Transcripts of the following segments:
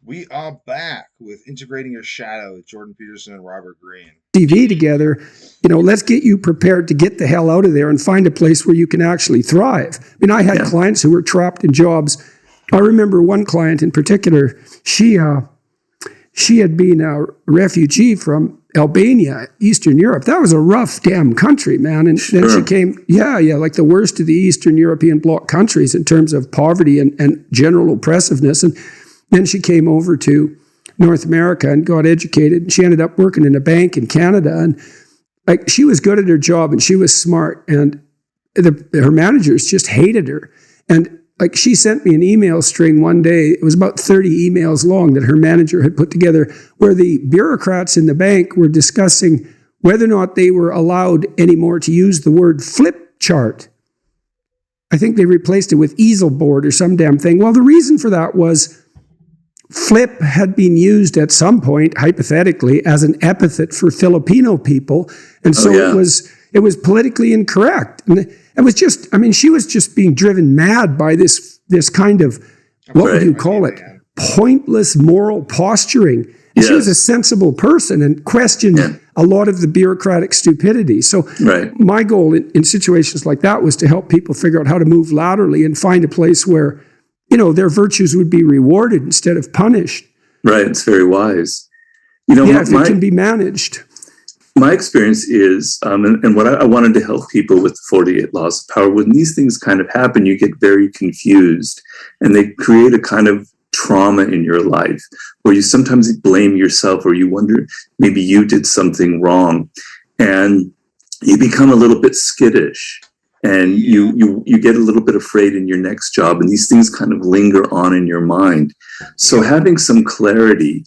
We are back with Integrating Your Shadow with Jordan Peterson and Robert Greene. TV together, let's get you prepared to get the hell out of there and find a place where you can actually thrive. I mean, I had clients who were trapped in jobs. I remember one client in particular, she had been a refugee from Albania, Eastern Europe. That was a rough damn country, man. And then she came, like the worst of the Eastern European bloc countries in terms of poverty and general oppressiveness. And then she came over to North America and got educated. She ended up working in a bank in Canada. And like, she was good at her job and she was smart. And her managers just hated her. And like, she sent me an email string one day. It was about 30 emails long that her manager had put together, where the bureaucrats in the bank were discussing whether or not they were allowed anymore to use the word flip chart. I think they replaced it with easel board or some damn thing. Well, the reason for that was flip had been used at some point, hypothetically, as an epithet for Filipino people. And so it was politically incorrect. And it was just, I mean, she was just being driven mad by this kind of, what would you call it? Pointless moral posturing. And she was a sensible person and questioned a lot of the bureaucratic stupidity. So my goal in situations like that was to help people figure out how to move laterally and find a place where, their virtues would be rewarded instead of punished. Right. It's very wise. If it can be managed. My experience is, and what I wanted to help people with the 48 laws of power, when these things kind of happen, you get very confused and they create a kind of trauma in your life where you sometimes blame yourself or you wonder maybe you did something wrong and you become a little bit skittish and you get a little bit afraid in your next job, and these things kind of linger on in your mind. So having some clarity,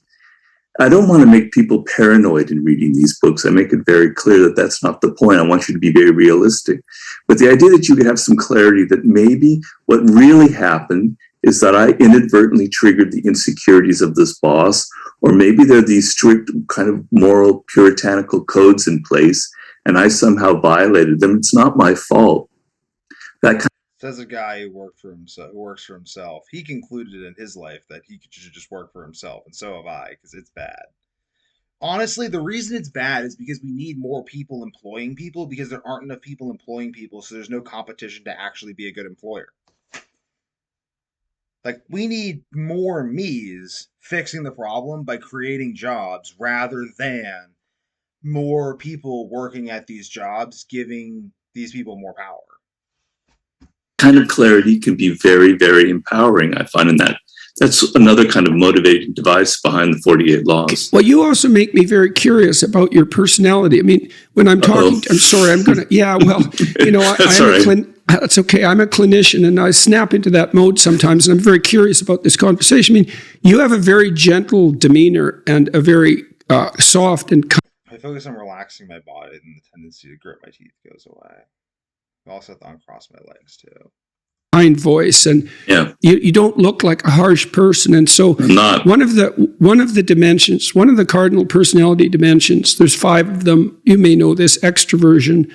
I don't want to make people paranoid in reading these books. I make it very clear that that's not the point. I want you to be very realistic. But the idea that you could have some clarity that maybe what really happened is that I inadvertently triggered the insecurities of this boss, or maybe there are these strict kind of moral puritanical codes in place and I somehow violated them. It's not my fault. That kind Says a guy who works for himself. He concluded in his life that he should just work for himself, and so have I, because it's bad. Honestly, the reason it's bad is because we need more people employing people, because there aren't enough people employing people, so there's no competition to actually be a good employer. Like, we need more me's fixing the problem by creating jobs rather than more people working at these jobs giving these people more power. kind of clarity can be very, very empowering, I find, in that. That's another kind of motivating device behind the 48 laws. Well, you also make me very curious about your personality. I mean, when I'm talking, I'm sorry, I'm going to, that's okay. I'm a clinician and I snap into that mode sometimes, and I'm very curious about this conversation. I mean, you have a very gentle demeanor and a very soft and I focus on relaxing my body, and the tendency to grit my teeth goes away. I also have to uncross my legs too. Kind voice, and you don't look like a harsh person. And so one of the dimensions, one of the cardinal personality dimensions, there's 5 of them. You may know this: extroversion,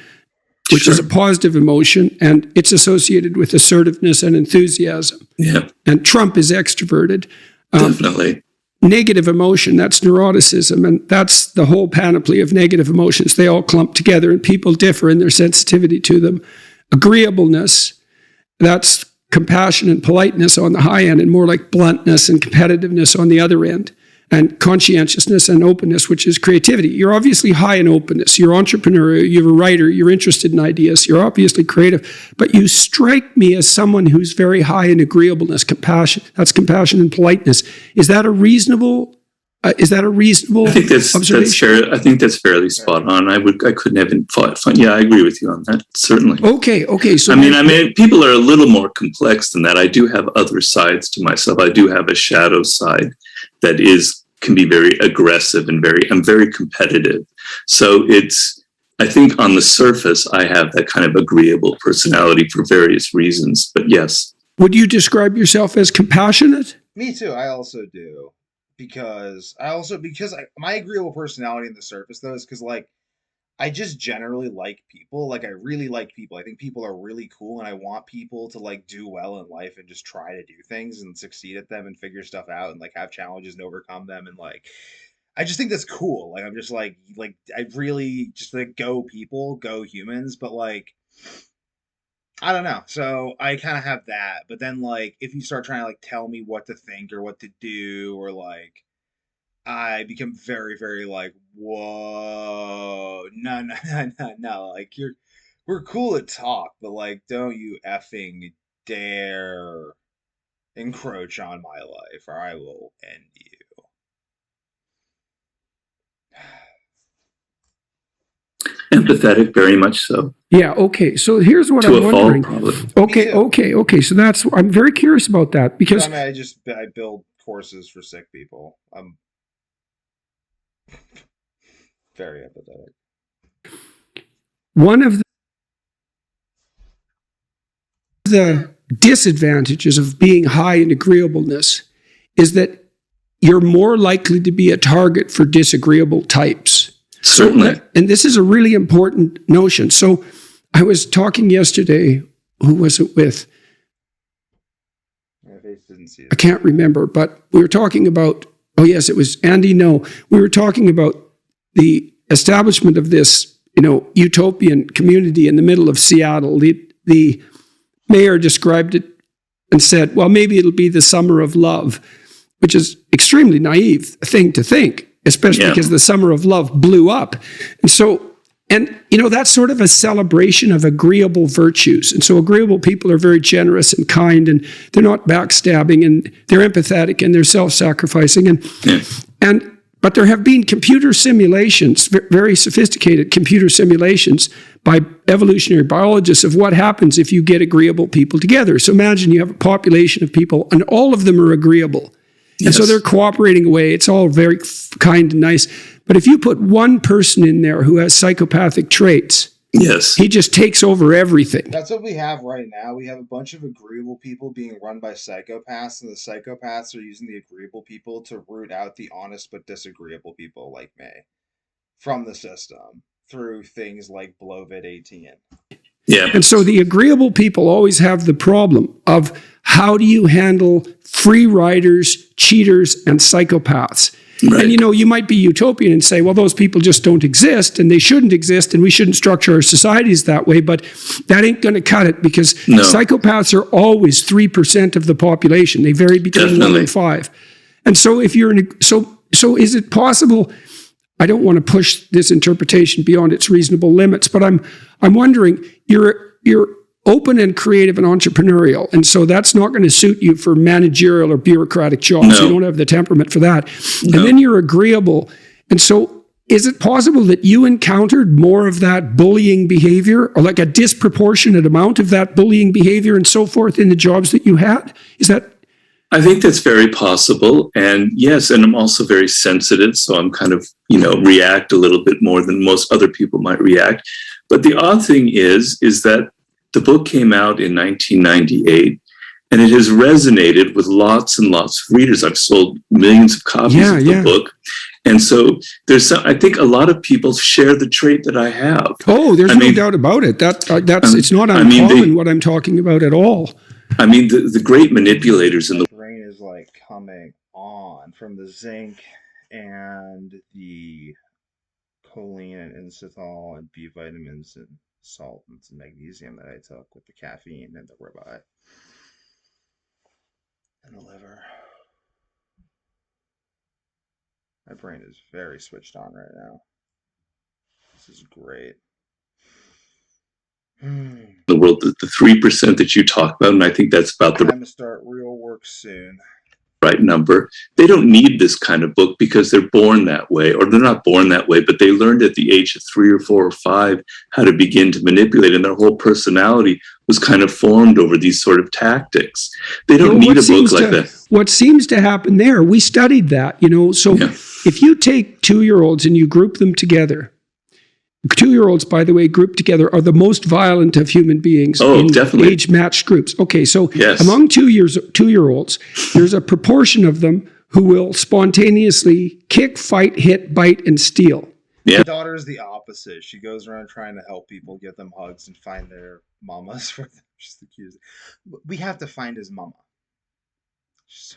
which is a positive emotion, and it's associated with assertiveness and enthusiasm. Yeah. And Trump is extroverted. Definitely. Negative emotion, that's neuroticism, and that's the whole panoply of negative emotions. They all clump together, and people differ in their sensitivity to them. Agreeableness, that's compassion and politeness on the high end, and more like bluntness and competitiveness on the other end. And conscientiousness and openness, which is creativity. You're obviously high in openness. You're entrepreneurial, you're a writer, you're interested in ideas, you're obviously creative. But you strike me as someone who's very high in agreeableness, compassion. That's compassion and politeness. Is that a reasonable I think that's fair. I think that's fairly spot on. I couldn't have been fought. Yeah, I agree with you on that. Certainly. Okay. So I mean, people are a little more complex than that. I do have other sides to myself. I do have a shadow side that can be very aggressive and I'm very competitive. So I think on the surface, I have that kind of agreeable personality for various reasons. But yes. Would you describe yourself as compassionate? Me too. I also do. Because my agreeable personality on the surface, though, is because, like, I just generally like people. Like I really like people. I think people are really cool and I want people to like do well in life and just try to do things and succeed at them and figure stuff out and like have challenges and overcome them and like I just think that's cool. Like I'm just like I really just like go people, go humans, but like I don't know. So I kind of have that, but then like if you start trying to like tell me what to think or what to do or like I become very, very like, whoa, no, no, no, no, no. Like we're cool to talk, but like, don't you effing dare encroach on my life, or I will end you. Empathetic, very much so. Yeah, okay. So here's what To I'm a wondering. fault, probably. Okay. So I'm very curious about that because I mean, I build courses for sick people. I'm very empathetic. one of the disadvantages of being high in agreeableness is that you're more likely to be a target for disagreeable types. Certainly. So, and this is a really important notion. So I was talking yesterday, who was it with? My face didn't see it. I can't remember, but we were talking about, oh yes, it was Andy. No, we were talking about the establishment of this, utopian community in the middle of Seattle. The mayor described it and said, well, maybe it'll be the summer of love, which is extremely naive thing to think, especially because the summer of love blew up. And so, that's sort of a celebration of agreeable virtues. And so agreeable people are very generous and kind, and they're not backstabbing, and they're empathetic, and they're self-sacrificing. But there have been computer simulations, very sophisticated computer simulations by evolutionary biologists of what happens if you get agreeable people together. So imagine you have a population of people, and all of them are agreeable. And so they're cooperating away. It's all very kind and nice. But if you put one person in there who has psychopathic traits, he just takes over everything. That's what we have right now. We have a bunch of agreeable people being run by psychopaths, and the psychopaths are using the agreeable people to root out the honest but disagreeable people like me from the system through things like Blovid 18. Yeah. And so the agreeable people always have the problem of how do you handle free riders, cheaters, and psychopaths? Right. And you might be utopian and say, well, those people just don't exist and they shouldn't exist and we shouldn't structure our societies that way, but that ain't going to cut it because psychopaths are always 3% of the population. They vary between 1 and 5. And so if you're so is it possible? I don't want to push this interpretation beyond its reasonable limits, but I'm wondering, you're open and creative and entrepreneurial, and so that's not going to suit you for managerial or bureaucratic jobs. You don't have the temperament for that. And then you're agreeable. And so is it possible that you encountered more of that bullying behavior, or like a disproportionate amount of that bullying behavior and so forth in the jobs that you had? Is that... I think that's very possible. And yes, and I'm also very sensitive. So I'm kind of, react a little bit more than most other people might react. But the odd thing is that the book came out in 1998 and it has resonated with lots and lots of readers. I've sold millions of copies of the book. And so I think a lot of people share the trait that I have. Oh, there's no doubt about it. It's not uncommon what I'm talking about at all. I mean, the great manipulators in the brain is like coming on from the zinc and the choline and inositol and B vitamins and salt and some magnesium that I took with the caffeine and the ribeye and the liver. My brain is very switched on right now. This is great. The world, the 3% that you talk about, and I think that's about the time to start real work soon. Right number. They don't need this kind of book because they're born that way, or they're not born that way, but they learned at the age of 3 or 4 or 5 how to begin to manipulate, and their whole personality was kind of formed over these sort of tactics. They don't need a book like that. What seems to happen there, we studied that, so if you take 2-year-olds and you group them together, 2-year-olds, by the way, grouped together are the most violent of human beings in definitely. age-matched groups. Okay, so among 2-year-olds, there's a proportion of them who will spontaneously kick, fight, hit, bite, and steal. Yeah. My daughter is the opposite. She goes around trying to help people get them hugs and find their mamas for them. She's the cutest. We have to find his mama. She's so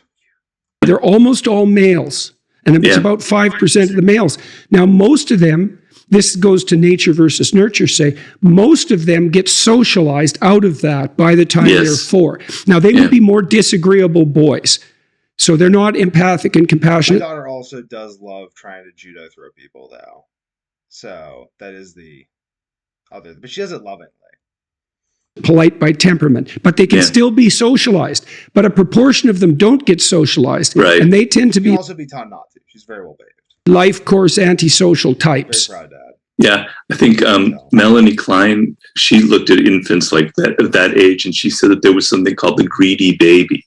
They're almost all males, and it's Yeah. about 5% of the males. Now, most of them, this goes to nature versus nurture, say, most of them get socialized out of that by the time they're 4. Now, they would be more disagreeable boys. So they're not empathic and My compassionate. daughter also does love trying to judo throw people, though. So that is the other, but she does it lovingly. Polite by temperament, but they can still be socialized. But a proportion of them don't get socialized, Right. and they tend to She can be also be taught not to. She's very well behaved. life course antisocial Very types. proud dad. Yeah, I think Melanie Klein, she looked at infants like that at that age, and she said that there was something called the greedy baby.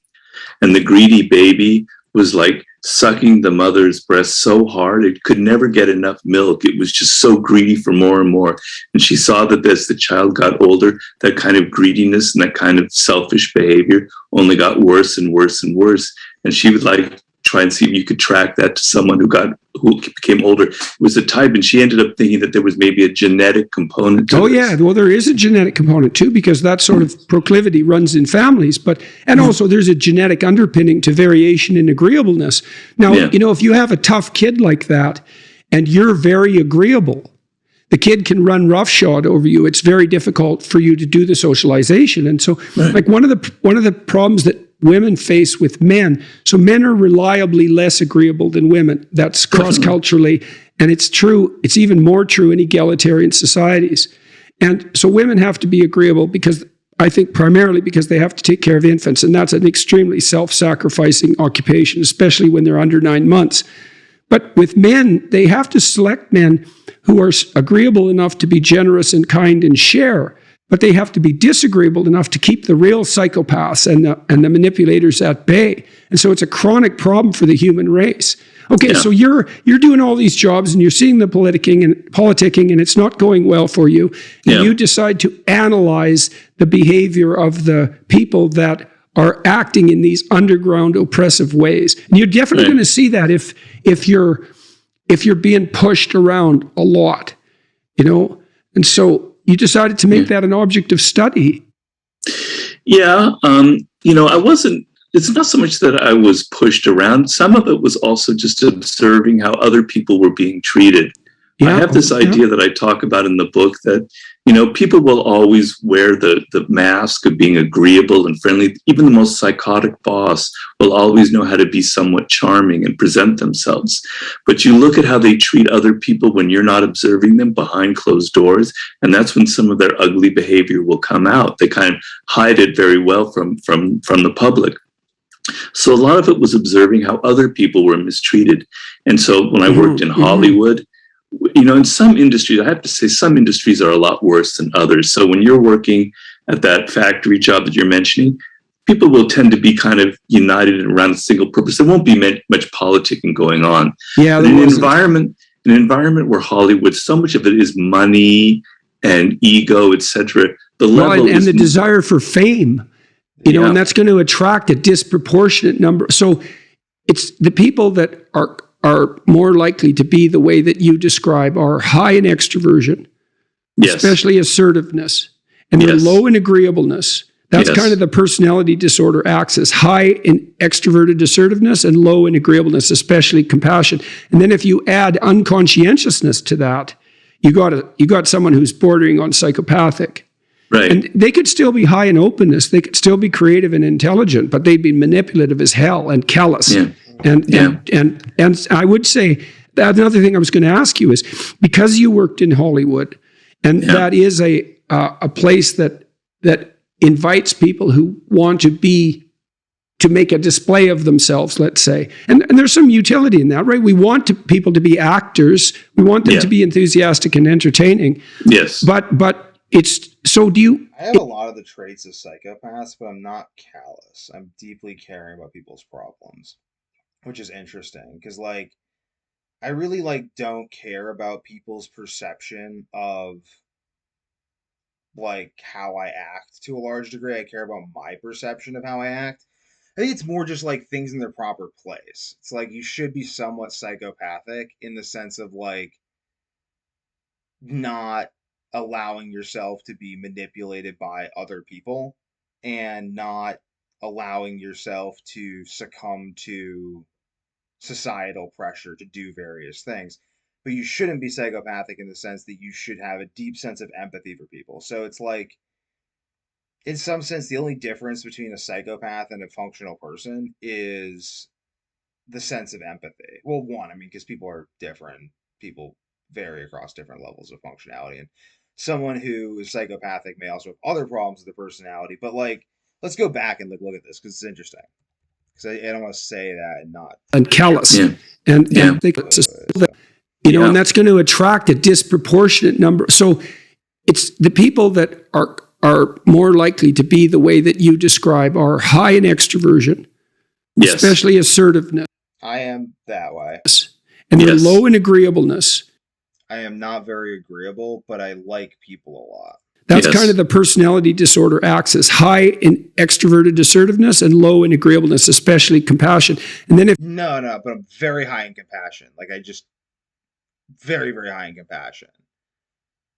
And the greedy baby was like sucking the mother's breast so hard, it could never get enough milk. It was just so greedy for more and more. And she saw that as the child got older, that kind of greediness and that kind of selfish behavior only got worse and worse and worse. And she would like try and see if you could track that to someone who became older. It was a type, and she ended up thinking that there was maybe a genetic component to this. Yeah, well, there is a genetic component too, because that sort of proclivity runs in families. And also there's a genetic underpinning to variation in agreeableness. Now, if you have a tough kid like that, and you're very agreeable, the kid can run roughshod over you. It's very difficult for you to do the socialization. And so, like one of the problems that women face with men. So men are reliably less agreeable than women. That's cross-culturally. And it's true. It's even more true in egalitarian societies. And so women have to be agreeable because I think primarily because they have to take care of infants. And that's an extremely self-sacrificing occupation, especially when they're under 9 months. But with men, they have to select men who are agreeable enough to be generous and kind and share. But they have to be disagreeable enough to keep the real psychopaths and the manipulators at bay. And so it's a chronic problem for the human race. Okay, so you're doing all these jobs and you're seeing the politicking and it's not going well for you. And you decide to analyze the behavior of the people that are acting in these underground oppressive ways. And you're definitely going to see that if you're being pushed around a lot, And so you decided to make that an object of study. Yeah. It's not so much that I was pushed around. Some of it was also just observing how other people were being treated. I have this idea that I talk about in the book that, people will always wear the mask of being agreeable and friendly. Even the most psychotic boss will always know how to be somewhat charming and present themselves. But you look at how they treat other people when you're not observing them behind closed doors, and that's when some of their ugly behavior will come out. They kind of hide it very well from the public. So a lot of it was observing how other people were mistreated. And so when I worked in Hollywood, in some industries, I have to say some industries are a lot worse than others. So when you're working at that factory job that you're mentioning, people will tend to be kind of united around a single purpose. There won't be much politicking going on. Yeah, in an environment where Hollywood, so much of it is money and ego, etc. The level and the desire for fame, and that's going to attract a disproportionate number. So it's the people that are more likely to be the way that you describe are high in extroversion, especially assertiveness, and they're low in agreeableness. That's kind of the personality disorder axis: high in extroverted assertiveness and low in agreeableness, especially compassion. And then if you add unconscientiousness to that, you got someone who's bordering on psychopathic. Right. And they could still be high in openness. They could still be creative and intelligent, but they'd be manipulative as hell and callous. Yeah. And I would say that another thing I was going to ask you is, because you worked in Hollywood, and that is a place that invites people who want to make a display of themselves, let's say. And there's some utility in that, right? We want people to be actors. We want them to be enthusiastic and entertaining. Yes. But it's, so do you... I have a lot of the traits of psychopaths, but I'm not callous. I'm deeply caring about people's problems, which is interesting because, I really, don't care about people's perception of, how I act to a large degree. I care about my perception of how I act. I think it's more just, things in their proper place. It's you should be somewhat psychopathic in the sense of, not allowing yourself to be manipulated by other people and not allowing yourself to succumb to societal pressure to do various things. But you shouldn't be psychopathic in the sense that you should have a deep sense of empathy for people. So it's like, in some sense, the only difference between a psychopath and a functional person is the sense of empathy. Well, one, I mean, because people are different. People vary across different levels of functionality. And someone who is psychopathic may also have other problems with their personality. But, like, let's go back and look at this because it's interesting. Because I don't want to say that and not. And callous. Yeah. And Yeah. they, you know, Yeah. and that's going to attract a disproportionate number. So it's the people that are more likely to be the way that you describe are high in extroversion, Yes. especially assertiveness, I am that way. and they're Yes. low in agreeableness. I am not very agreeable, but I like people a lot. That's Yes. kind of the personality disorder axis: high in extroverted assertiveness and low in agreeableness, especially compassion. And then if No, but I'm very high in compassion. Like, I just very, very high in compassion,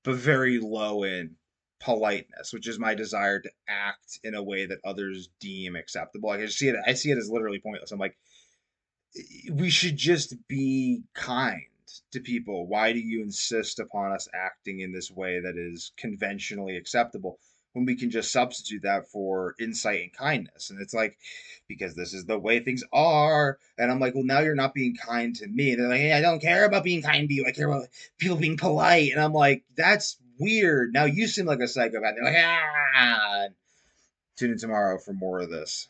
but very low in politeness, which is my desire to act in a way that others deem acceptable. Like, I see it as literally pointless. I'm like, we should just be kind to people. Why do you insist upon us acting in this way that is conventionally acceptable when we can just substitute that for insight and kindness? And it's like, because this is the way things are. And I'm like, well, now you're not being kind to me. And they're like, hey, I don't care about being kind to you. I care about people being polite. And I'm like, that's weird. Now you seem like a psychopath. They're like, ah. Tune in tomorrow for more of this.